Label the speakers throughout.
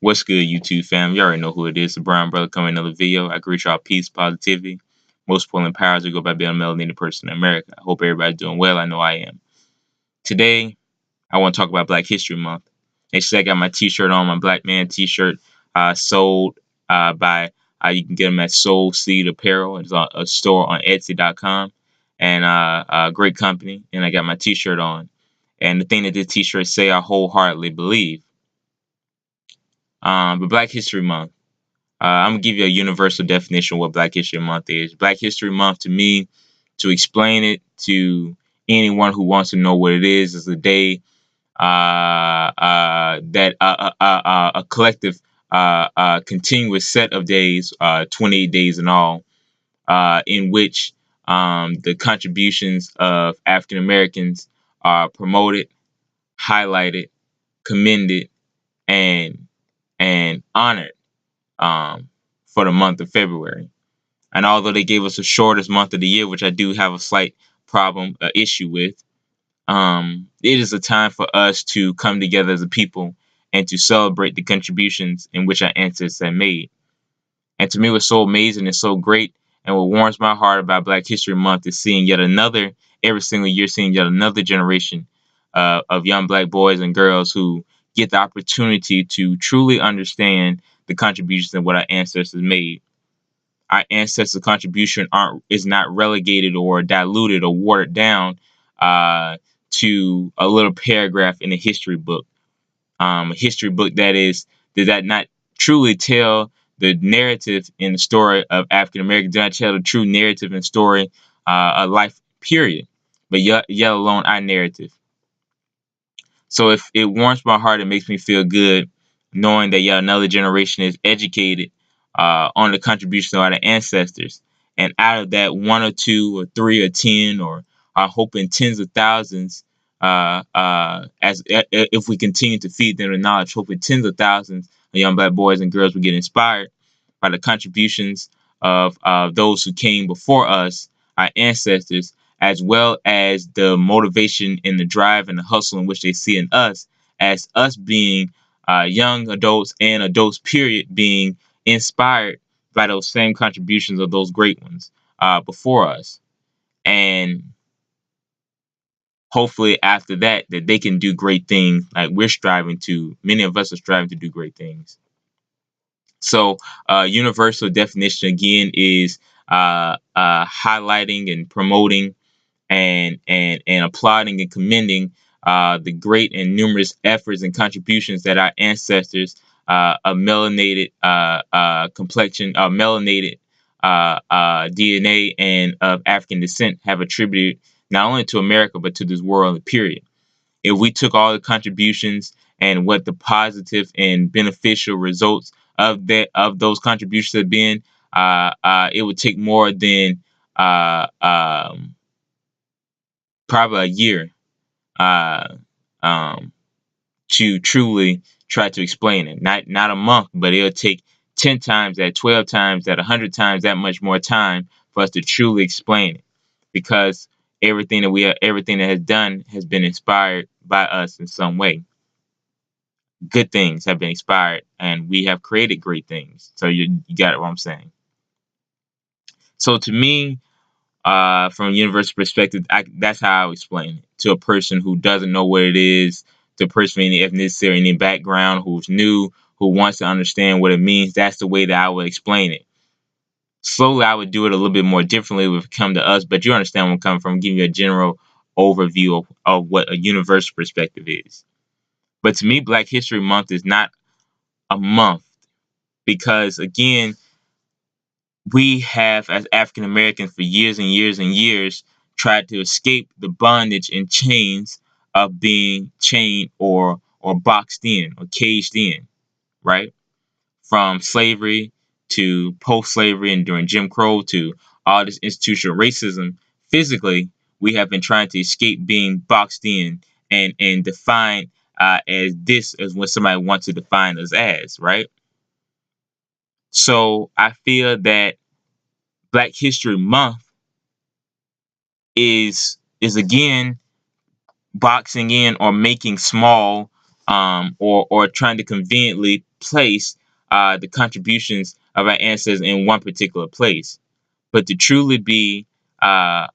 Speaker 1: What's good, YouTube fam? You already know who it is. The Brown Brother coming another video. I greet y'all peace, positivity, most pulling powers to go by being a melanated person in America. I hope everybody's doing well. I know I am. Today, I want to talk about Black History Month. Actually, I got my t-shirt on, my Black Man t-shirt, sold by, you can get them at Soul Seed Apparel. It's a store on Etsy.com, and a great company. And I got my t-shirt on. And the thing that this t-shirt say, I wholeheartedly believe. But Black History Month. I'm gonna give you a universal definition of what Black History Month is. Black History Month, to me, to explain it to anyone who wants to know what it is a day that a collective, continuous set of days, 28 days in all, in which the contributions of African Americans are promoted, highlighted, commended, and honored, for the month of February. And although they gave us the shortest month of the year, which I do have a slight issue with, it is a time for us to come together as a people and to celebrate the contributions in which our ancestors have made. And to me, what's so amazing and so great, and what warms my heart about Black History Month, is seeing yet another, every single year, seeing yet another generation of young Black boys and girls who get the opportunity to truly understand the contributions of what our ancestors made. Our ancestors' contribution is not relegated or diluted or watered down to a little paragraph in a history book. A history book does that not truly tell the narrative in the story of African Americans, do not tell the true narrative and story of life, period, but yet alone our narrative. So if it warms my heart, it makes me feel good knowing that yet another generation is educated on the contributions of our ancestors. And out of that, one or two or three or 10, or are hoping tens of thousands, if we continue to feed them the knowledge, hoping tens of thousands of young Black boys and girls will get inspired by the contributions of those who came before us, our ancestors, as well as the motivation and the drive and the hustle in which they see in us, as us being young adults and adults, period, being inspired by those same contributions of those great ones before us. And hopefully after that they can do great things like many of us are striving to do great things. So universal definition again is highlighting and promoting and applauding and commending the great and numerous efforts and contributions that our ancestors, a melanated complexion, melanated DNA, and of African descent have attributed not only to America but to this world, period. If we took all the contributions and what the positive and beneficial results of those contributions have been, it would take more than probably a year uh, um, to truly try to explain it. Not a month, but it'll take 10 times that, 12 times that, 100 times that much more time for us to truly explain it, because everything that has done has been inspired by us in some way. Good things have been inspired, and we have created great things. So you got what I'm saying. So to me, from a universal perspective, that's how I would explain it to a person who doesn't know what it is, to a person in any ethnicity or any background who's new, who wants to understand what it means. That's the way that I would explain it. Slowly, I would do it a little bit more differently if it come to us, but you understand where I'm coming from. I'm giving you a general overview of what a universal perspective is. But to me, Black History Month is not a month because, again, we have, as African Americans, for years and years and years, tried to escape the bondage and chains of being chained or boxed in or caged in, right? From slavery to post-slavery and during Jim Crow to all this institutional racism, physically, we have been trying to escape being boxed in and defined as what somebody wants to define us as, right? So I feel that Black History Month is again boxing in or making small, or trying to conveniently place the contributions of our ancestors in one particular place, but to truly be a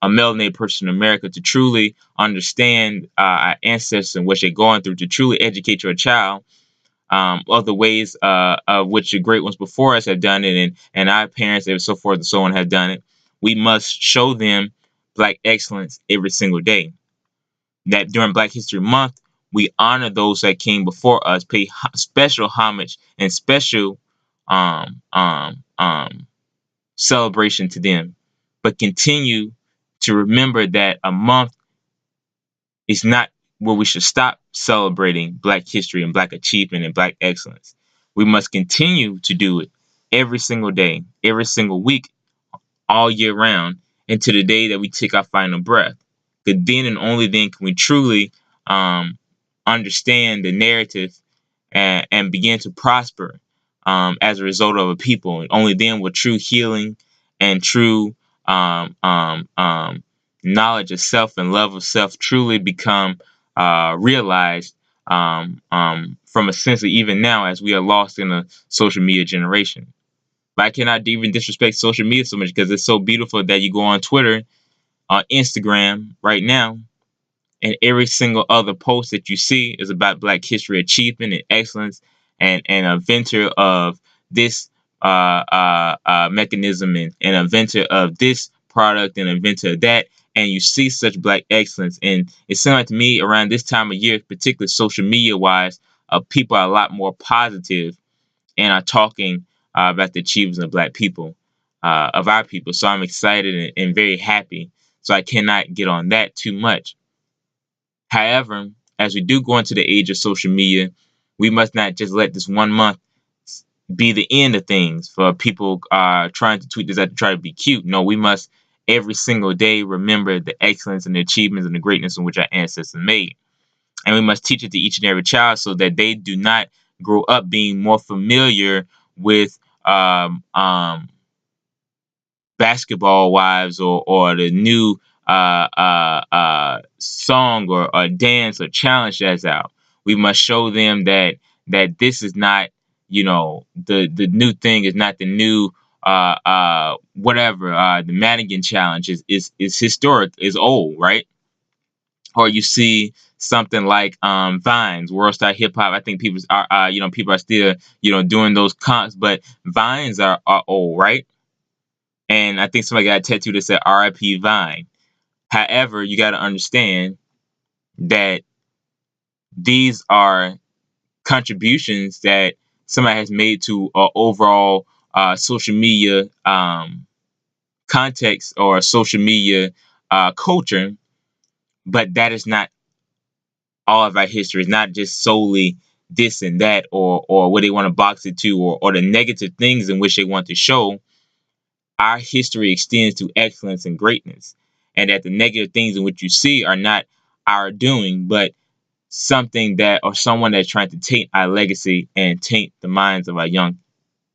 Speaker 1: melanated person in America, to truly understand our ancestors and what they're going through, to truly educate your child of the ways of which the great ones before us have done it, and our parents and so forth and so on have done it. We must show them Black excellence every single day. That during Black History Month, we honor those that came before us, pay special homage and special um, um, um, celebration to them, but continue to remember that a month is not where we should stop celebrating Black history and Black achievement and Black excellence. We must continue to do it every single day, every single week, all year round, into the day that we take our final breath. Because then and only then can we truly um, understand the narrative and begin to prosper as a result of a people. And only then will true healing and true um, um, um, knowledge of self and love of self truly become realized from a sense of even now as we are lost in a social media generation. But I cannot even disrespect social media so much because it's so beautiful that you go on Twitter, on Instagram right now, and every single other post that you see is about Black history achievement and excellence and a inventor of this mechanism and a inventor of this product and inventor of that. And you see such Black excellence. And it seems like to me around this time of year, particularly social media wise, people are a lot more positive and are talking about the achievements of Black people, of our people. So I'm excited and very happy. So I cannot get on that too much. However, as we do go into the age of social media, we must not just let this 1 month be the end of things for people trying to tweet this out to try to be cute. No, we must every single day remember the excellence and the achievements and the greatness in which our ancestors made. And we must teach it to each and every child so that they do not grow up being more familiar with basketball wives or the new song or dance or challenge that's out. We must show them that this is not, the new thing is not the new whatever. The Madigan challenge is historic, is old, right? Or you see something like Vines, World Star Hip Hop. I think people are still doing those comps, but Vines are old, right? And I think somebody got a tattoo that said RIP Vine. However, you got to understand that these are contributions that somebody has made to overall social media context or social media culture, but that is not all of our history. It's not just solely this and that or what they want to box it to or the negative things in which they want to show. Our history extends to excellence and greatness, and that the negative things in which you see are not our doing, but something that or someone that's trying to taint our legacy and taint the minds of our young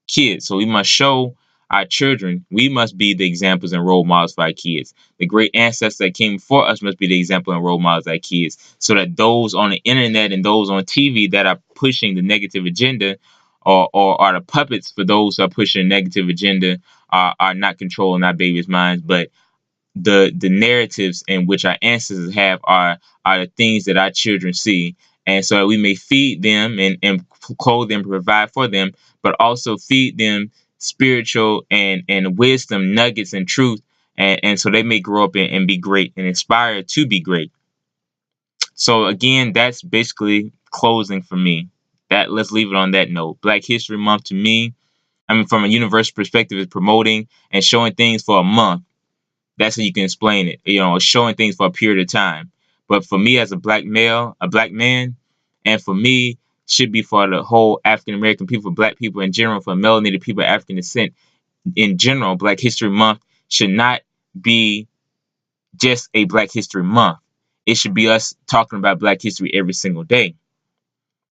Speaker 1: kids. So we must show our children, we must be the examples and role models for our kids. The great ancestors that came before us must be the example and role models of our kids, so that those on the internet and those on TV that are pushing the negative agenda or are the puppets for those who are pushing a negative agenda are not controlling our babies' minds, but the narratives in which our ancestors have are the things that our children see. And so we may feed them and clothe them, provide for them, but also feed them spiritual and wisdom nuggets and truth. And so they may grow up and be great and inspired to be great. So again, that's basically closing for me. That let's leave it on that note. Black History Month to me, I mean, from a universal perspective, is promoting and showing things for a month. That's how you can explain it. Showing things for a period of time. But for me as a Black male, a Black man, and for me should be for the whole African American people, Black people in general, for melanated people, African descent in general, Black History Month should not be just a Black History Month. It should be us talking about Black history every single day.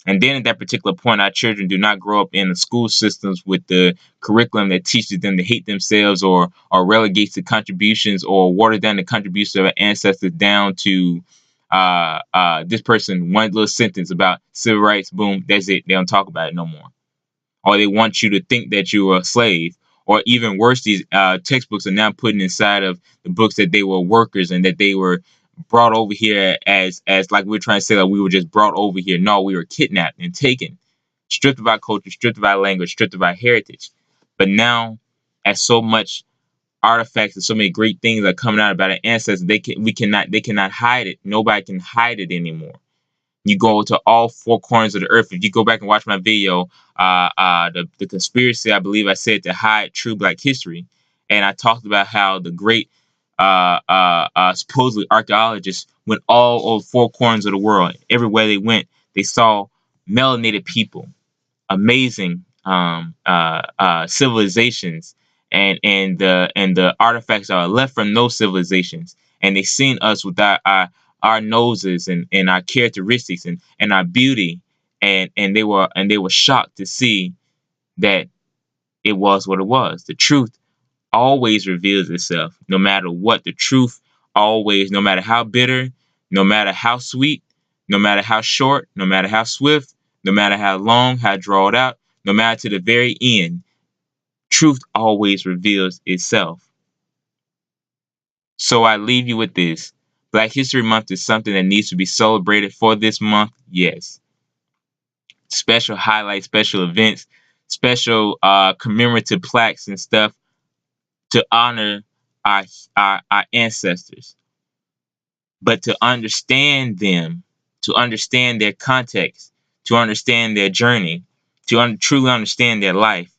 Speaker 1: And then at that particular point, our children do not grow up in the school systems with the curriculum that teaches them to hate themselves or relegates the contributions or water down the contributions of our ancestors down to this person, one little sentence about civil rights, boom, that's it. They don't talk about it no more. Or they want you to think that you were a slave. Or even worse, these textbooks are now putting inside of the books that they were workers and that they were brought over here as like we're trying to say that we were just brought over here. No, we were kidnapped and taken, stripped of our culture, stripped of our language, stripped of our heritage. But now, as so much artifacts and so many great things are coming out about our ancestors, they cannot hide it. Nobody can hide it anymore. You go to all four corners of the earth. If you go back and watch my video, the conspiracy, I believe I said to hide true Black history, and I talked about how the great supposedly archaeologists went all over four corners of the world. Everywhere they went, they saw melanated people, amazing civilizations, and the artifacts that are left from those civilizations, and they seen us with our noses and our characteristics and our beauty, and they were shocked to see that it was what it was. The truth always reveals itself, no matter what. The truth always, no matter how bitter, no matter how sweet, no matter how short, no matter how swift, no matter how long, how drawn out, no matter to the very end, truth always reveals itself. So I leave you with this. Black History Month is something that needs to be celebrated for this month, yes. Special highlights, special events, special commemorative plaques and stuff to honor our ancestors. But to understand them, to understand their context, to understand their journey, to truly understand their life,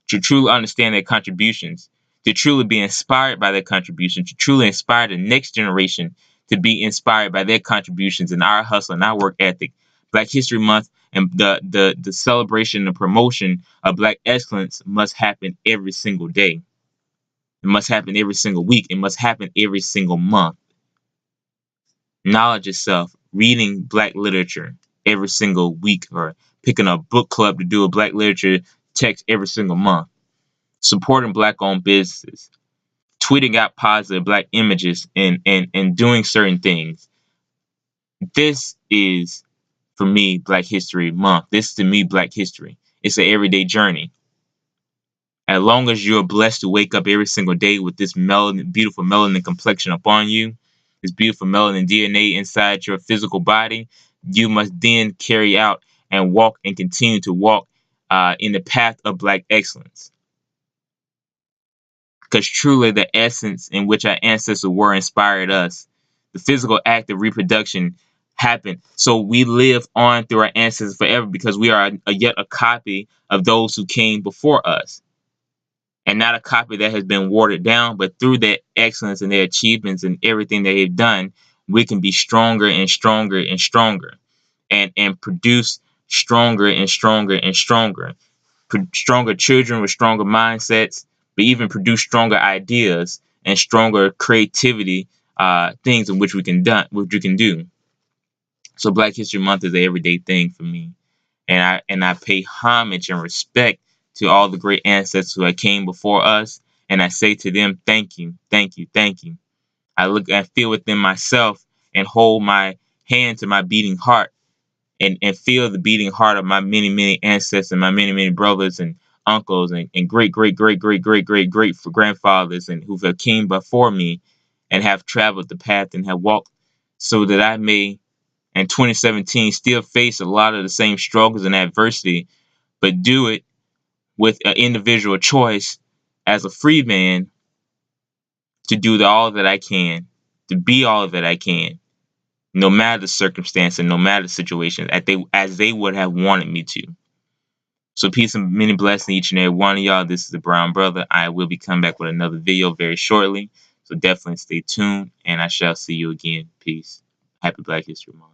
Speaker 1: to truly understand their contributions, to truly be inspired by their contributions, to truly inspire the next generation to be inspired by their contributions and our hustle and our work ethic. Black History Month and the celebration and promotion of Black excellence must happen every single day. It must happen every single week. It must happen every single month. Knowledge itself, reading Black literature every single week, or picking a book club to do a Black literature text every single month, supporting Black owned businesses, tweeting out positive Black images, and doing certain things. This is, for me, Black History Month. This is, to me, Black history. It's an everyday journey. As long as you're blessed to wake up every single day with this beautiful melanin complexion upon you, this beautiful melanin DNA inside your physical body, you must then carry out and walk and continue to walk in the path of Black excellence. Because truly the essence in which our ancestors were inspired us. The physical act of reproduction happened. So we live on through our ancestors forever because we are yet a copy of those who came before us. And not a copy that has been watered down, but through their excellence and their achievements and everything they've done, we can be stronger and stronger and stronger, and produce stronger and stronger and stronger, stronger children with stronger mindsets, but even produce stronger ideas and stronger creativity, things in which which we can do. So Black History Month is an everyday thing for me, and I pay homage and respect to all the great ancestors who came before us, and I say to them, thank you, thank you, thank you. I look and feel within myself and hold my hand to my beating heart, and feel the beating heart of my many, many ancestors and my many, many brothers and uncles and great, great, great, great, great, great, great grandfathers and who have came before me and have traveled the path and have walked so that I may in 2017 still face a lot of the same struggles and adversity, but do it with an individual choice as a free man to do all that I can, to be all that I can, no matter the circumstance and no matter the situation, as they would have wanted me to. So peace and many blessings to each and every one of y'all. This is the Brown Brother. I will be coming back with another video very shortly. So definitely stay tuned, and I shall see you again. Peace. Happy Black History Month.